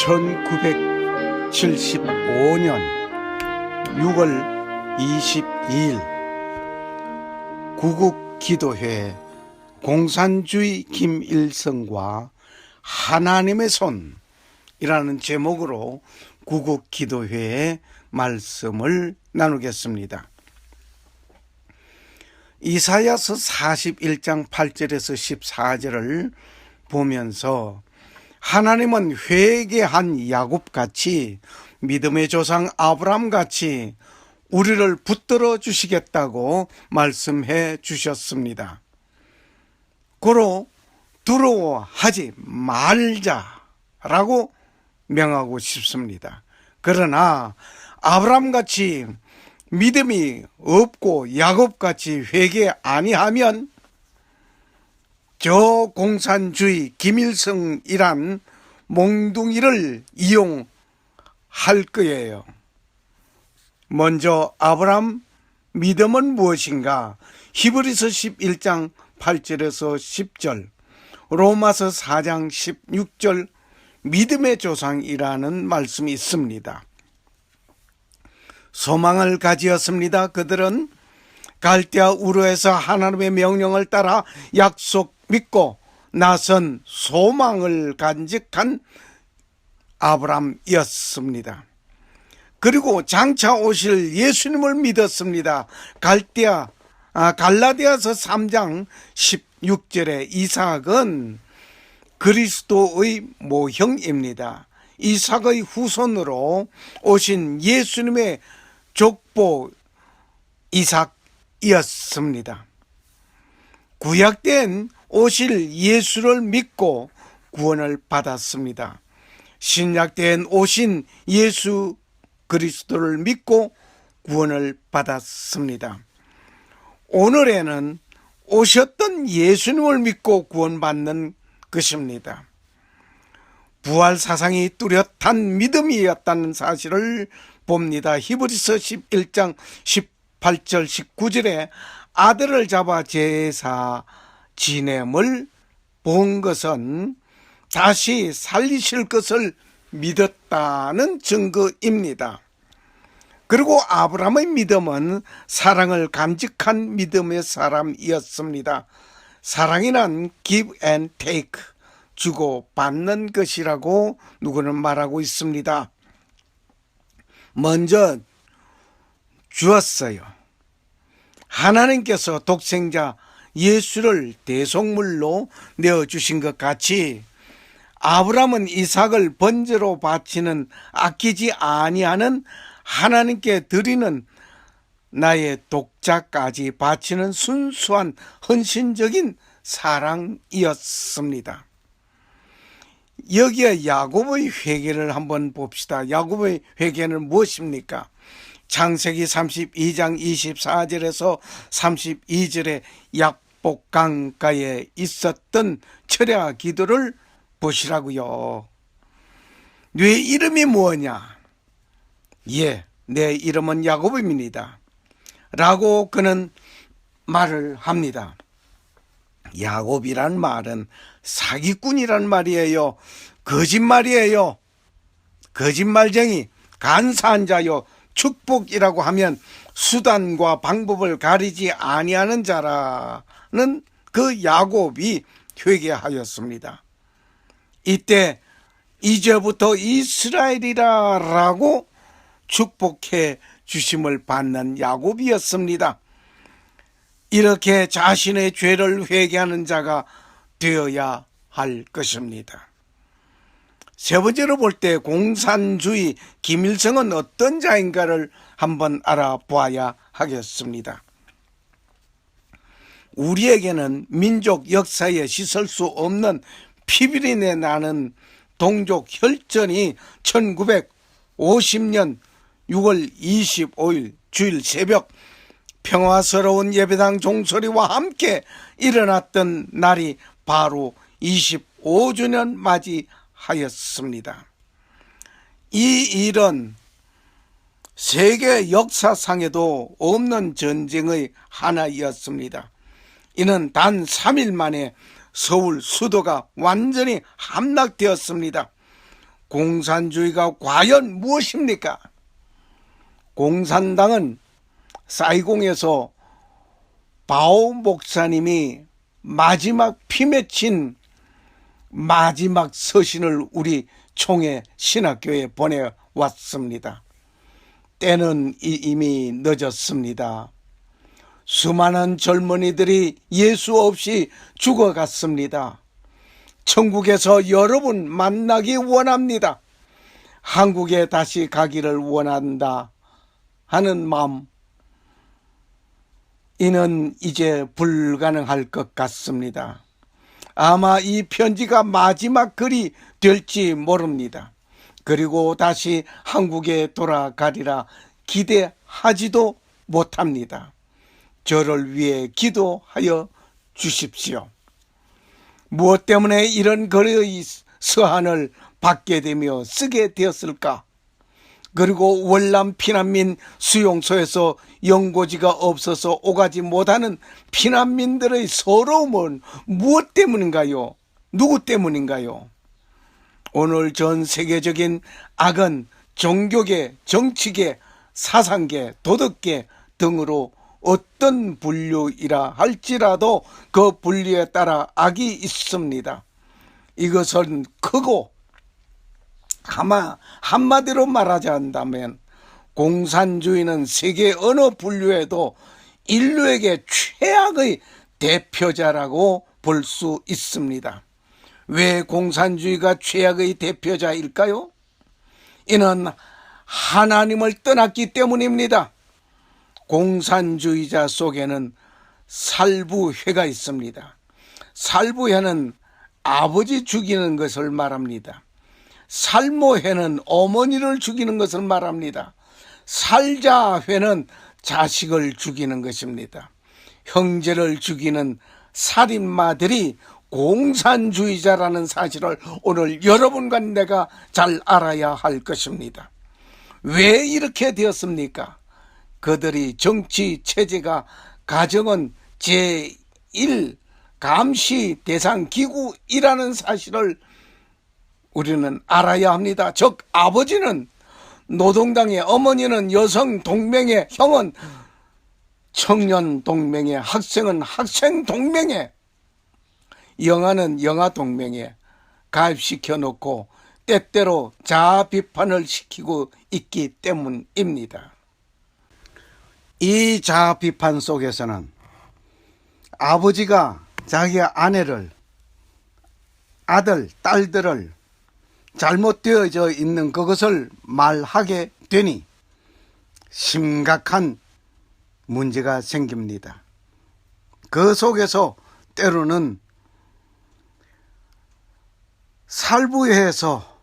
1975년 6월 22일 구국기도회 공산주의 김일성과 하나님의 손이라는 제목으로 구국기도회의 말씀을 나누겠습니다. 이사야서 41장 8절에서 14절을 보면서 하나님은 회개한 야곱같이 믿음의 조상 아브라함같이 우리를 붙들어 주시겠다고 말씀해 주셨습니다. 고로 두려워하지 말자라고 명하고 싶습니다. 그러나 아브라함같이 믿음이 없고 야곱같이 회개 아니하면 저 공산주의 김일성이란 몽둥이를 이용할 거예요. 먼저 아브라함 믿음은 무엇인가? 히브리서 11장 8절에서 10절, 로마서 4장 16절 믿음의 조상이라는 말씀이 있습니다. 소망을 가지었습니다. 그들은 갈대아 우르에서 하나님의 명령을 따라 약속 믿고 나선 소망을 간직한 아브라함이었습니다. 그리고 장차 오실 예수님을 믿었습니다. 갈라디아서 3장 16절에 이삭은 그리스도의 모형입니다. 이삭의 후손으로 오신 예수님의 족보 이삭이었습니다. 구약된 오실 예수를 믿고 구원을 받았습니다. 신약된 오신 예수 그리스도를 믿고 구원을 받았습니다. 오늘에는 오셨던 예수님을 믿고 구원받는 것입니다. 부활 사상이 뚜렷한 믿음이었다는 사실을 봅니다. 히브리서 11장 18절 19절에 아들을 잡아 제사 지냄을 본 것은 다시 살리실 것을 믿었다는 증거입니다. 그리고 아브라함의 믿음은 사랑을 간직한 믿음의 사람이었습니다. 사랑이란 give and take, 주고 받는 것이라고 누구는 말하고 있습니다. 먼저 주었어요. 하나님께서 독생자 예수를 대속물로 내어주신 것 같이 아브라함은 이삭을 번제로 바치는 아끼지 아니하는 하나님께 드리는 나의 독자까지 바치는 순수한 헌신적인 사랑이었습니다. 여기에 야곱의 회개를 한번 봅시다. 야곱의 회개는 무엇입니까? 창세기 32장 24절에서 32절에 약복강가에 있었던 철야 기도를 보시라고요. 네 이름이 뭐냐? 예, 내 이름은 야곱입니다. 라고 그는 말을 합니다. 야곱이란 말은 사기꾼이란 말이에요. 거짓말이에요. 거짓말쟁이, 간사한 자요. 축복이라고 하면 수단과 방법을 가리지 아니하는 자라는 그 야곱이 회개하였습니다. 이때 이제부터 이스라엘이라 라고 축복해 주심을 받는 야곱이었습니다. 이렇게 자신의 죄를 회개하는 자가 되어야 할 것입니다. 세 번째로 볼 때 공산주의 김일성은 어떤 자인가를 한번 알아보아야 하겠습니다. 우리에게는 민족 역사에 씻을 수 없는 피비린내 나는 동족 혈전이 1950년 6월 25일 주일 새벽 평화스러운 예배당 종소리와 함께 일어났던 날이 바로 25주년 맞이하였습니다. 이 일은 세계 역사상에도 없는 전쟁의 하나였습니다. 이는 단 3일 만에 서울 수도가 완전히 함락되었습니다. 공산주의가 과연 무엇입니까? 공산당은 사이공에서 바오 목사님이 마지막 피 맺힌 마지막 서신을 우리 총회 신학교에 보내왔습니다. 때는 이미 늦었습니다. 수많은 젊은이들이 예수 없이 죽어갔습니다. 천국에서 여러분 만나기 원합니다. 한국에 다시 가기를 원한다 하는 마음, 이는 이제 불가능할 것 같습니다. 아마 이 편지가 마지막 글이 될지 모릅니다. 그리고 다시 한국에 돌아가리라 기대하지도 못합니다. 저를 위해 기도하여 주십시오. 무엇 때문에 이런 글의 서한을 받게 되며 쓰게 되었을까? 그리고 월남 피난민 수용소에서 연고지가 없어서 오가지 못하는 피난민들의 서러움은 무엇 때문인가요? 누구 때문인가요? 오늘 전 세계적인 악은 종교계, 정치계, 사상계, 도덕계 등으로 어떤 분류이라 할지라도 그 분류에 따라 악이 있습니다. 이것은 크고 한마디로 말하자면 공산주의는 세계 어느 분류에도 인류에게 최악의 대표자라고 볼 수 있습니다. 왜 공산주의가 최악의 대표자일까요? 이는 하나님을 떠났기 때문입니다. 공산주의자 속에는 살부회가 있습니다. 살부회는 아버지 죽이는 것을 말합니다. 살모회는 어머니를 죽이는 것을 말합니다. 살자회는 자식을 죽이는 것입니다. 형제를 죽이는 살인마들이 공산주의자라는 사실을 오늘 여러분과 내가 잘 알아야 할 것입니다. 왜 이렇게 되었습니까? 그들이 정치 체제가 가정은 제1 감시 대상 기구이라는 사실을 우리는 알아야 합니다. 즉 아버지는 노동당의, 어머니는 여성동맹의, 형은 청년동맹의, 학생은 학생동맹의, 영아는 영아동맹에 가입시켜 놓고 때때로 자아 비판을 시키고 있기 때문입니다. 이 자아 비판 속에서는 아버지가 자기 아내를, 아들, 딸들을 잘못되어져 있는 그것을 말하게 되니 심각한 문제가 생깁니다. 그 속에서 때로는 살부해서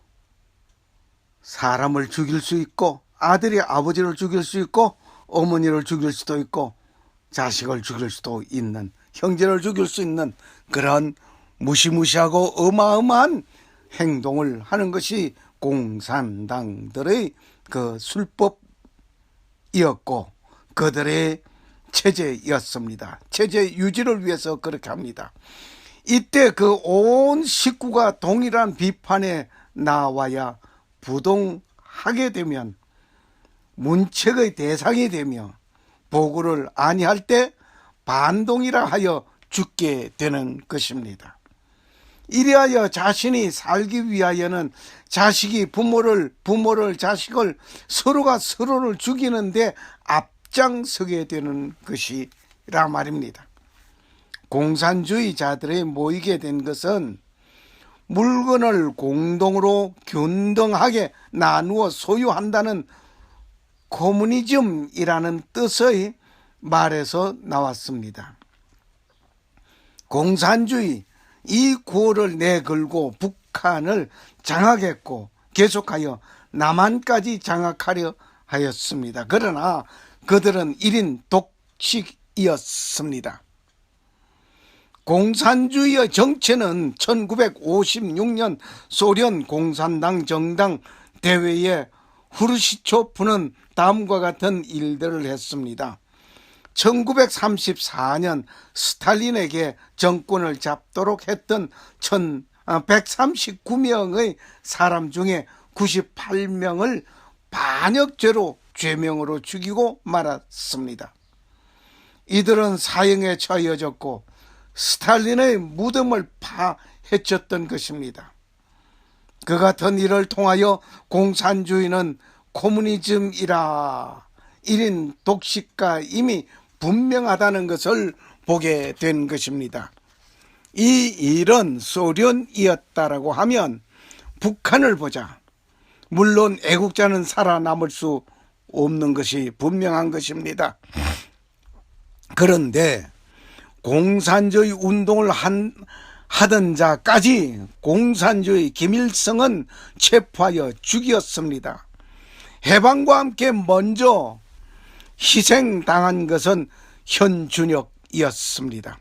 사람을 죽일 수 있고, 아들이 아버지를 죽일 수 있고, 어머니를 죽일 수도 있고, 자식을 죽일 수도 있는, 형제를 죽일 수 있는 그런 무시무시하고 어마어마한 행동을 하는 것이 공산당들의 그 술법이었고 그들의 체제였습니다. 체제 유지를 위해서 그렇게 합니다. 이때 그 온 식구가 동일한 비판에 나와야 부동하게 되면, 문책의 대상이 되며 보고를 아니할 때 반동이라 하여 죽게 되는 것입니다. 이리하여 자신이 살기 위하여는 자식이 부모를 자식을, 서로가 서로를 죽이는데 앞장서게 되는 것이라 말입니다. 공산주의자들이 모이게 된 것은 물건을 공동으로 균등하게 나누어 소유한다는 커뮤니즘이라는 뜻의 말에서 나왔습니다. 공산주의, 이 구호를 내걸고 북한을 장악했고 계속하여 남한까지 장악하려 하였습니다. 그러나 그들은 1인 독식이었습니다. 공산주의의 정체는 1956년 소련 공산당 정당 대회에 후르시초프는 다음과 같은 일들을 했습니다. 1934년 스탈린에게 정권을 잡도록 했던 139명의 사람 중에 98명을 반역죄로 죄명으로 죽이고 말았습니다. 이들은 사형에 처해졌고 스탈린의 무덤을 파헤쳤던 것입니다. 그 같은 일을 통하여 공산주의는 코무니즘이라 1인 독식과 이미 분명하다는 것을 보게 된 것입니다. 이 일은 소련이었다라고 하면 북한을 보자. 물론 애국자는 살아남을 수 없는 것이 분명한 것입니다. 그런데 공산주의 운동을 하던 자까지 공산주의 김일성은 체포하여 죽였습니다. 해방과 함께 먼저 희생당한 것은 현준혁이었습니다.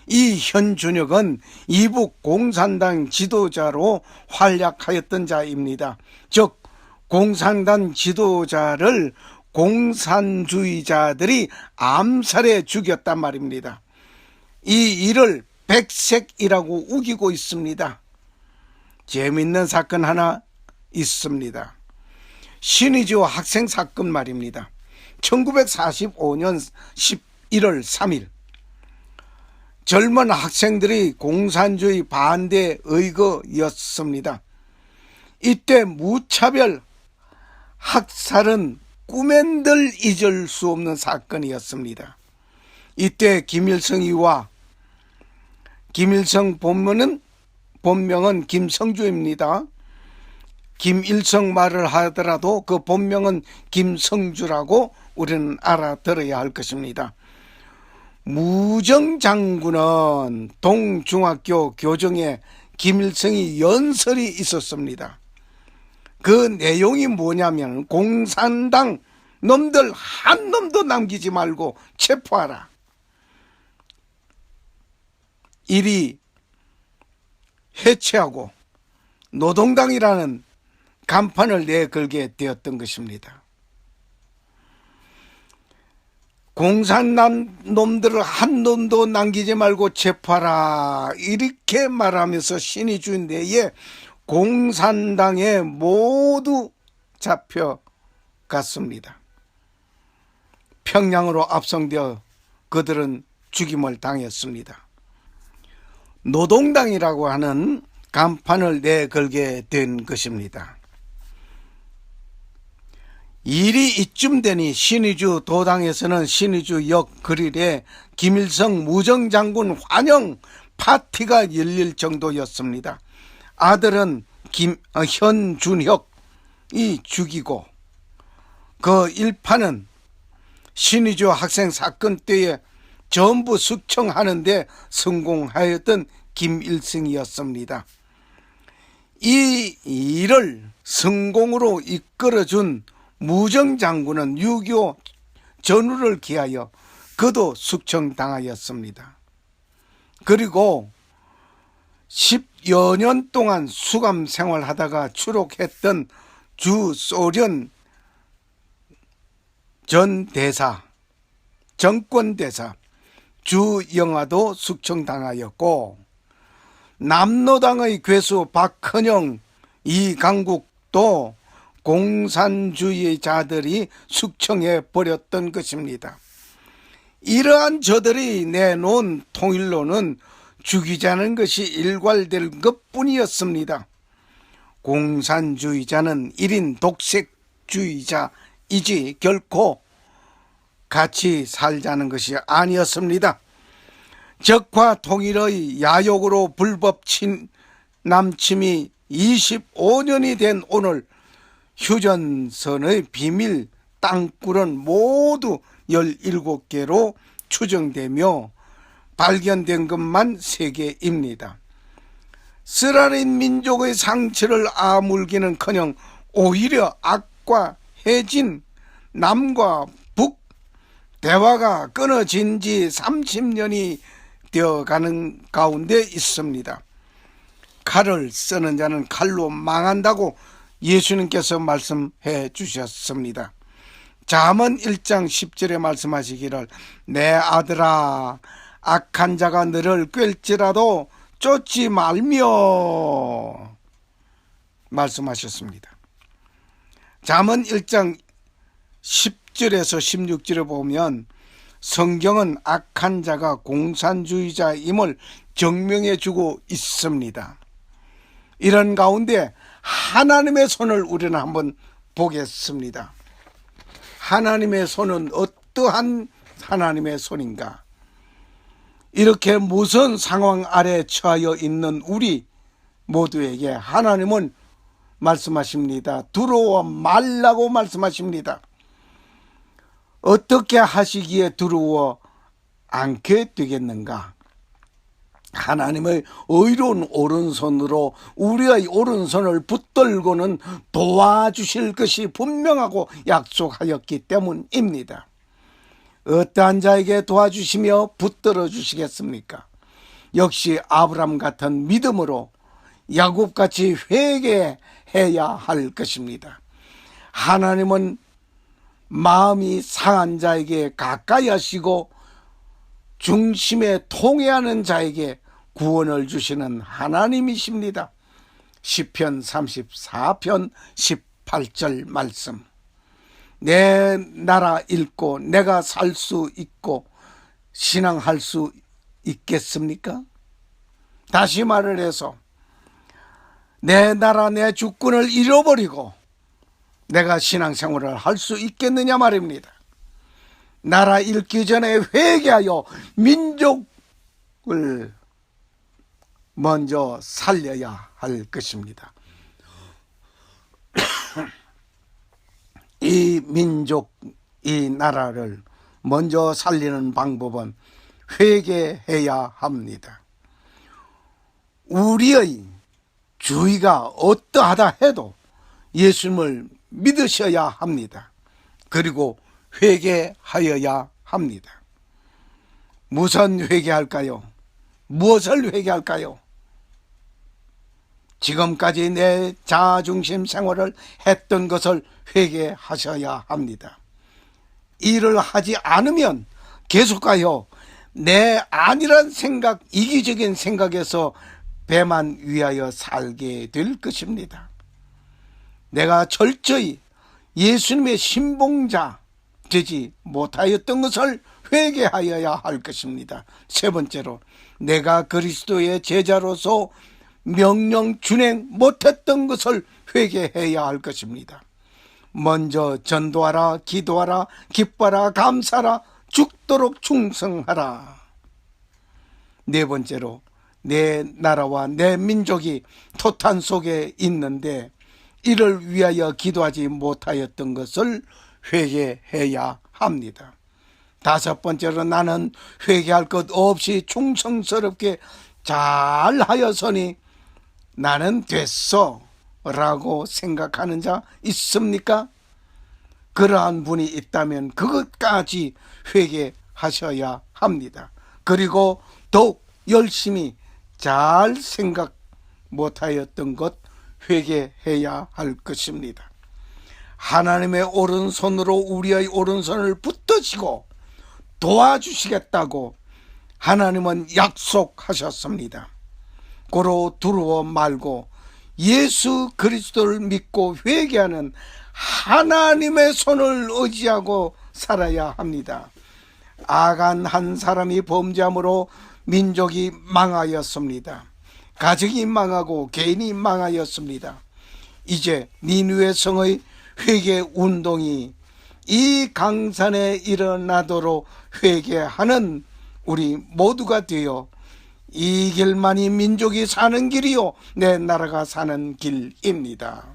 이 현준혁은 이북 공산당 지도자로 활약하였던 자입니다. 즉 공산당 지도자를 공산주의자들이 암살해 죽였단 말입니다. 이 일을 백색이라고 우기고 있습니다. 재미있는 사건 하나 있습니다. 신의주 학생 사건 말입니다. 1945년 11월 3일 젊은 학생들이 공산주의 반대 의거였습니다. 이때 무차별 학살은 꿈엔들 잊을 수 없는 사건이었습니다. 이때 김일성이와 김일성 본명은 김성주입니다. 김일성 말을 하더라도 그 본명은 김성주라고 우리는 알아들어야 할 것입니다. 무정장군은 동중학교 교정에 김일성이 연설이 있었습니다. 그 내용이 뭐냐면 공산당 놈들 한 놈도 남기지 말고 체포하라. 이리 해체하고 노동당이라는 간판을 내걸게 되었던 것입니다. 공산당 놈들을 한 놈도 남기지 말고 체포하라 이렇게 말하면서 신의주 내에 공산당에 모두 잡혀갔습니다. 평양으로 압송되어 그들은 죽임을 당했습니다. 노동당이라고 하는 간판을 내걸게 된 것입니다. 일이 이쯤 되니 신의주 도당에서는 신의주 역 그릴에 김일성 무정장군 환영 파티가 열릴 정도였습니다. 아들은 현준혁이 죽이고 그 일파는 신의주 학생 사건 때에 전부 숙청하는데 성공하였던 김일성이었습니다. 이 일을 성공으로 이끌어준 무정장군은 6.25 전후를 기하여 그도 숙청당하였습니다. 그리고 10여 년 동안 수감 생활하다가 추록했던 주소련 전 대사, 정권대사 주영아도 숙청당하였고 남로당의 괴수 박헌영, 이강국도 공산주의자들이 숙청해 버렸던 것입니다. 이러한 저들이 내놓은 통일론은 죽이자는 것이 일괄될 것뿐이었습니다. 공산주의자는 1인 독색주의자이지 결코 같이 살자는 것이 아니었습니다. 적화 통일의 야욕으로 불법 남침이 25년이 된 오늘 휴전선의 비밀 땅굴은 모두 17개로 추정되며 발견된 것만 3개입니다. 스라린 민족의 상처를 아물기는커녕 오히려 악과 해진 남과 북 대화가 끊어진 지 30년이 되어가는 가운데 있습니다. 칼을 쓰는 자는 칼로 망한다고 예수님께서 말씀해 주셨습니다. 잠언 1장 10절에 말씀하시기를 내 아들아 악한 자가 너를 꿰을지라도 쫓지 말며 말씀하셨습니다. 잠언 1장 10절에서 16절에 보면 성경은 악한 자가 공산주의자임을 증명해 주고 있습니다. 이런 가운데 하나님의 손을 우리는 한번 보겠습니다. 하나님의 손은 어떠한 하나님의 손인가? 이렇게 무서운 상황 아래 처하여 있는 우리 모두에게 하나님은 말씀하십니다. 두려워 말라고 말씀하십니다. 어떻게 하시기에 두려워 않게 되겠는가? 하나님의 의로운 오른손으로 우리의 오른손을 붙들고는 도와주실 것이 분명하고 약속하였기 때문입니다. 어떠한 자에게 도와주시며 붙들어 주시겠습니까? 역시 아브라함 같은 믿음으로 야곱같이 회개해야 할 것입니다. 하나님은 마음이 상한 자에게 가까이 하시고 중심에 통회하는 자에게 구원을 주시는 하나님이십니다. 시편 34편 18절 말씀. 내 나라 잃고 내가 살 수 있고 신앙할 수 있겠습니까? 다시 말을 해서 내 나라 내 주권을 잃어버리고 내가 신앙생활을 할 수 있겠느냐 말입니다. 나라 잃기 전에 회개하여 민족을 먼저 살려야 할 것입니다. 이 민족, 이 나라를 먼저 살리는 방법은 회개해야 합니다. 우리의 주의가 어떠하다 해도 예수님을 믿으셔야 합니다. 그리고 회개하여야 합니다. 무슨 회개할까요? 무엇을 회개할까요? 지금까지 내 자아중심 생활을 했던 것을 회개하셔야 합니다. 일을 하지 않으면 계속하여 내 아니란 생각, 이기적인 생각에서 배만 위하여 살게 될 것입니다. 내가 철저히 예수님의 신봉자 되지 못하였던 것을 회개하여야 할 것입니다. 세 번째로, 내가 그리스도의 제자로서 명령 준행 못했던 것을 회개해야 할 것입니다. 먼저 전도하라, 기도하라, 기뻐하라, 감사하라, 죽도록 충성하라. 네 번째로, 내 나라와 내 민족이 토탄 속에 있는데 이를 위하여 기도하지 못하였던 것을 회개해야 합니다. 다섯 번째로, 나는 회개할 것 없이 충성스럽게 잘하였으니 나는 됐어 라고 생각하는 자 있습니까? 그러한 분이 있다면 그것까지 회개하셔야 합니다. 그리고 더욱 열심히 잘 생각 못하였던 것 회개해야 할 것입니다. 하나님의 오른손으로 우리의 오른손을 붙드시고 도와주시겠다고 하나님은 약속하셨습니다. 고로 두려워 말고 예수 그리스도를 믿고 회개하는 하나님의 손을 의지하고 살아야 합니다. 악한 한 사람이 범죄함으로 민족이 망하였습니다. 가정이 망하고 개인이 망하였습니다. 이제 니느웨 성의 회개 운동이 이 강산에 일어나도록 회개하는 우리 모두가 되어 이 길만이 민족이 사는 길이요 내 나라가 사는 길입니다.